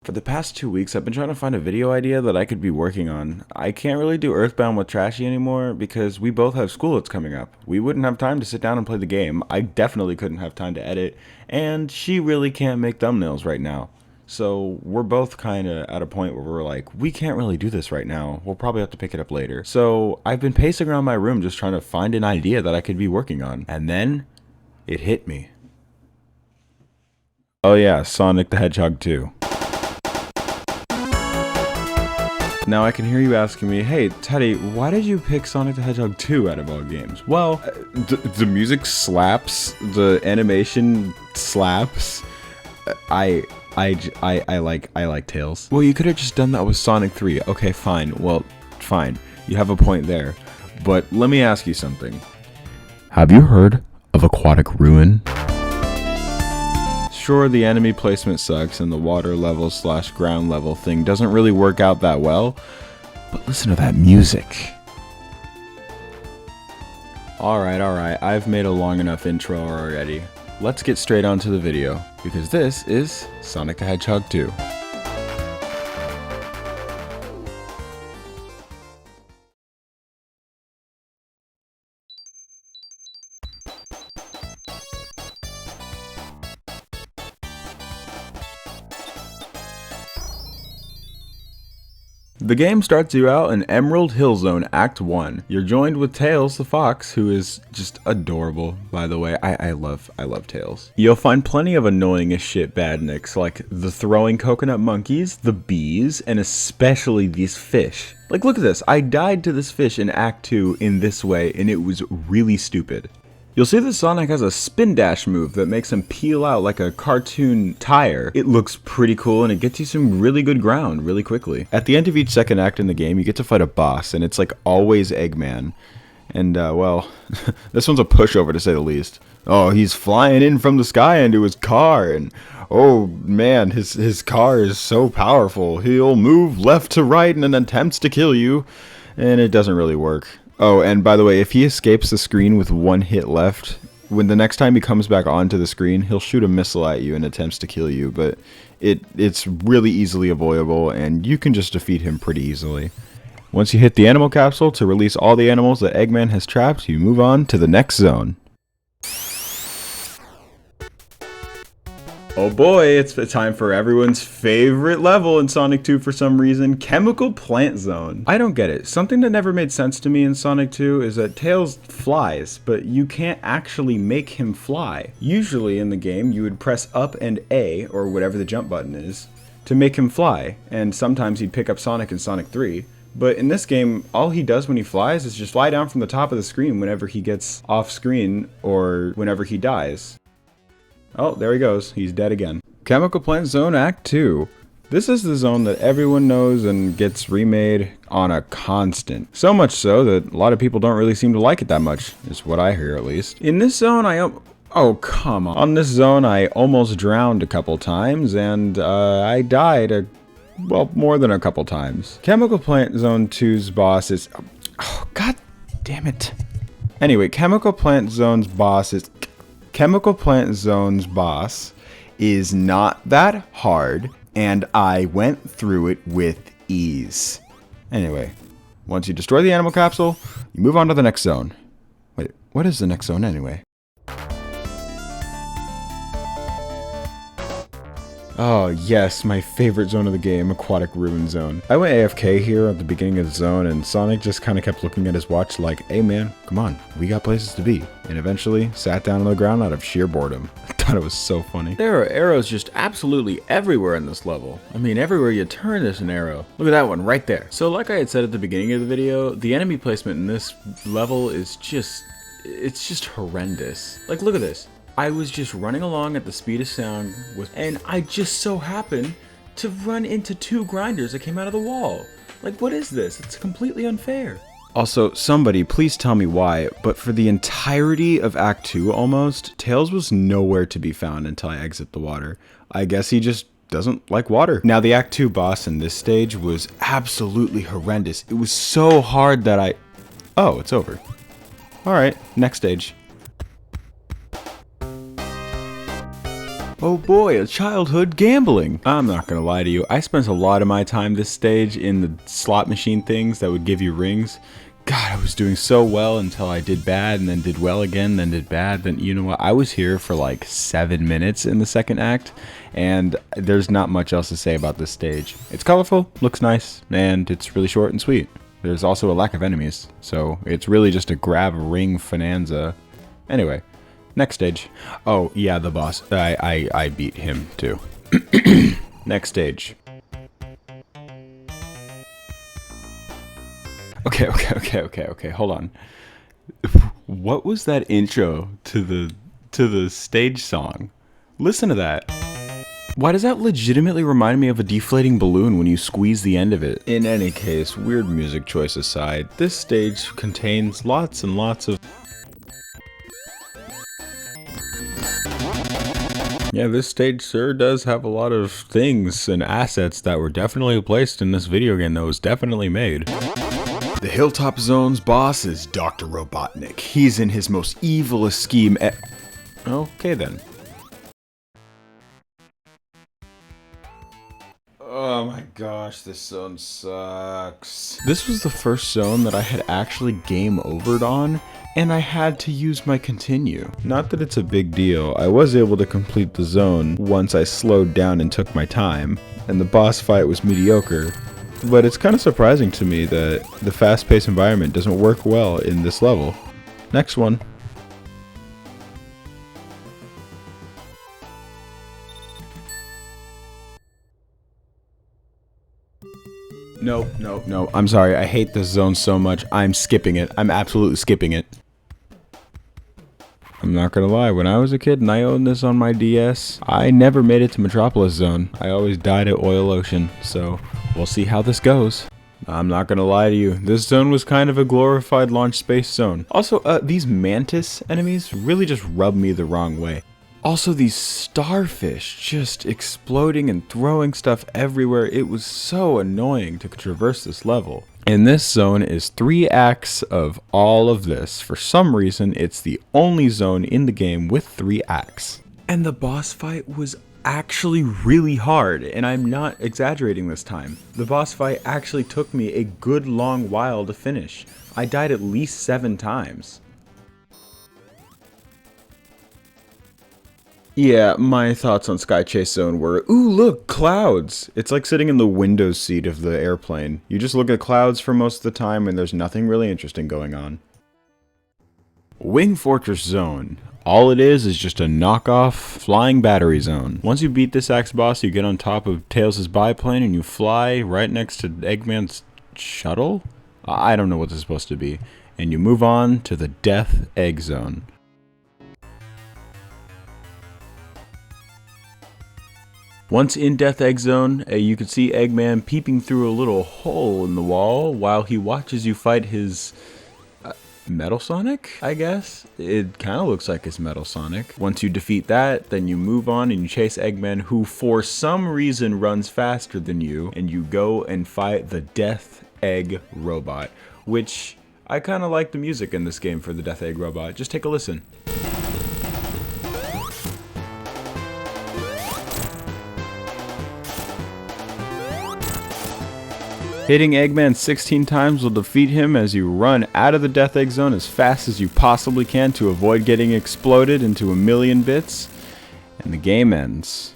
For the past 2 weeks, I've been trying to find a video idea that I could be working on. I can't really do Earthbound with Trashy anymore because we both have school that's coming up. We wouldn't have time to sit down and play the game. I definitely couldn't have time to edit, and she really can't make thumbnails right now. So we're both kind of at a point where we're like, we can't really do this right now. We'll probably have to pick it up later. So I've been pacing around my room just trying to find an idea that I could be working on. And then it hit me. Oh yeah, Sonic the Hedgehog 2. Now I can hear you asking me, hey Teddy, why did you pick Sonic the Hedgehog 2 out of all games? Well, the music slaps, the animation slaps. I like Tails. Well, you could have just done that with Sonic 3. Okay, fine. Well, fine. You have a point there. But let me ask you something. Have you heard of Aquatic Ruin? Sure, the enemy placement sucks and the water level / ground level thing doesn't really work out that well, but listen to that music. Alright, I've made a long enough intro already. Let's get straight onto the video, because this is Sonic the Hedgehog 2. The game starts you out in Emerald Hill Zone Act 1. You're joined with Tails the Fox, who is just adorable, by the way. I love Tails. You'll find plenty of annoying as shit badniks, like the throwing coconut monkeys, the bees, and especially these fish. Like, look at this. I died to this fish in Act 2 in this way, and it was really stupid. You'll see that Sonic has a spin dash move that makes him peel out like a cartoon tire. It looks pretty cool and it gets you some really good ground really quickly. At the end of each second act in the game, you get to fight a boss, and it's like always Eggman. And well, this one's a pushover to say the least. Oh, he's flying in from the sky into his car, and oh man, his car is so powerful. He'll move left to right and attempts to kill you, and it doesn't really work. Oh, and by the way, if he escapes the screen with one hit left, when the next time he comes back onto the screen, he'll shoot a missile at you and attempts to kill you, but it's really easily avoidable, and you can just defeat him pretty easily. Once you hit the animal capsule to release all the animals that Eggman has trapped, you move on to the next zone. Oh boy, it's time for everyone's favorite level in Sonic 2 for some reason, Chemical Plant Zone. I don't get it. Something that never made sense to me in Sonic 2 is that Tails flies, but you can't actually make him fly. Usually in the game, you would press up and A, or whatever the jump button is, to make him fly, and sometimes he'd pick up Sonic in Sonic 3. But in this game, all he does when he flies is just fly down from the top of the screen whenever he gets off screen or whenever he dies. Oh, there he goes. He's dead again. Chemical Plant Zone Act 2. This is the zone that everyone knows and gets remade on a constant. So much so that a lot of people don't really seem to like it that much, is what I hear at least. In this zone, oh, come on. On this zone, I almost drowned a couple times, and I died well, more than a couple times. Chemical Plant Zone 2's boss is... Oh, god damn it. Anyway, Chemical Plant Zone's boss is not that hard, and I went through it with ease. Anyway, once you destroy the animal capsule, you move on to the next zone. Wait, what is the next zone anyway? Oh yes, my favorite zone of the game, Aquatic Ruin Zone. I went AFK here at the beginning of the zone, and Sonic just kind of kept looking at his watch like, hey man, come on, we got places to be. And eventually sat down on the ground out of sheer boredom. I thought it was so funny. There are arrows just absolutely everywhere in this level. I mean, everywhere you turn there's an arrow. Look at that one right there. So like I had said at the beginning of the video, the enemy placement in this level is it's just horrendous. Like, look at this. I was just running along at the speed of sound, and I just so happened to run into two grinders that came out of the wall. Like, what is this? It's completely unfair. Also, somebody please tell me why, but for the entirety of Act 2 almost, Tails was nowhere to be found until I exit the water. I guess he just doesn't like water. Now, the Act 2 boss in this stage was absolutely horrendous. It was so hard that Oh, it's over. Alright, next stage. Oh boy, a childhood gambling. I'm not gonna lie to you, I spent a lot of my time this stage in the slot machine things that would give you rings. God, I was doing so well until I did bad and then did well again, then did bad. Then, you know what, I was here for like 7 minutes in the second act, and there's not much else to say about this stage. It's colorful, looks nice, and it's really short and sweet. There's also a lack of enemies, so it's really just a grab ring bonanza. Anyway, next stage. Oh yeah, the boss. I beat him too. Next stage. Okay. Hold on. What was that intro to the stage song? Listen to that. Why does that legitimately remind me of a deflating balloon when you squeeze the end of it? In any case, weird music choice aside, this stage contains lots and lots of... Yeah, this stage sure does have a lot of things and assets that were definitely placed in this video game that was definitely made. The Hilltop Zone's boss is Dr. Robotnik. He's in his most evilest scheme Okay then. Oh my gosh, this zone sucks. This was the first zone that I had actually game overed on, and I had to use my continue. Not that it's a big deal, I was able to complete the zone once I slowed down and took my time, and the boss fight was mediocre. But it's kind of surprising to me that the fast-paced environment doesn't work well in this level. Next one. No, I'm sorry, I hate this zone so much, I'm skipping it. I'm absolutely skipping it. I'm not gonna lie, when I was a kid and I owned this on my DS, I never made it to Metropolis Zone. I always died at Oil Ocean, so we'll see how this goes. I'm not gonna lie to you, this zone was kind of a glorified launch space zone. Also, these mantis enemies really just rub me the wrong way. Also, these starfish just exploding and throwing stuff everywhere. It was so annoying to traverse this level. And this zone is 3 acts of all of this. For some reason, it's the only zone in the game with 3 acts. And the boss fight was actually really hard, and I'm not exaggerating this time. The boss fight actually took me a good long while to finish. I died at least 7 times. Yeah, my thoughts on Sky Chase Zone were, ooh look, clouds! It's like sitting in the window seat of the airplane. You just look at clouds for most of the time and there's nothing really interesting going on. Wing Fortress Zone. All it is just a knockoff flying battery zone. Once you beat this axe boss, you get on top of Tails' biplane and you fly right next to Eggman's shuttle? I don't know what this is supposed to be. And you move on to the Death Egg Zone. Once in Death Egg Zone, you can see Eggman peeping through a little hole in the wall while he watches you fight his Metal Sonic, I guess? It kind of looks like it's Metal Sonic. Once you defeat that, then you move on and you chase Eggman, who for some reason runs faster than you, and you go and fight the Death Egg Robot, which I kind of like the music in this game for the Death Egg Robot. Just take a listen. Hitting Eggman 16 times will defeat him as you run out of the Death Egg Zone as fast as you possibly can to avoid getting exploded into a million bits, and the game ends.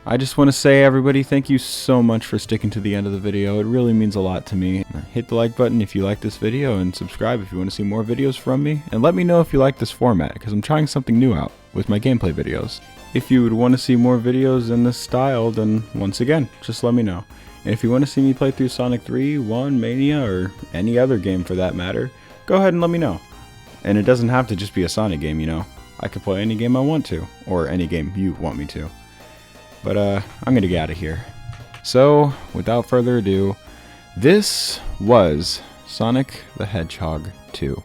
I just want to say, everybody, thank you so much for sticking to the end of the video. It really means a lot to me. Hit the like button if you like this video, and subscribe if you want to see more videos from me, and let me know if you like this format, because I'm trying something new out with my gameplay videos. If you would want to see more videos in this style, then once again, just let me know. And if you want to see me play through Sonic 3, 1, Mania, or any other game for that matter, go ahead and let me know. And it doesn't have to just be a Sonic game, you know. I can play any game I want to, or any game you want me to. But I'm gonna get out of here. So, without further ado, this was Sonic the Hedgehog 2.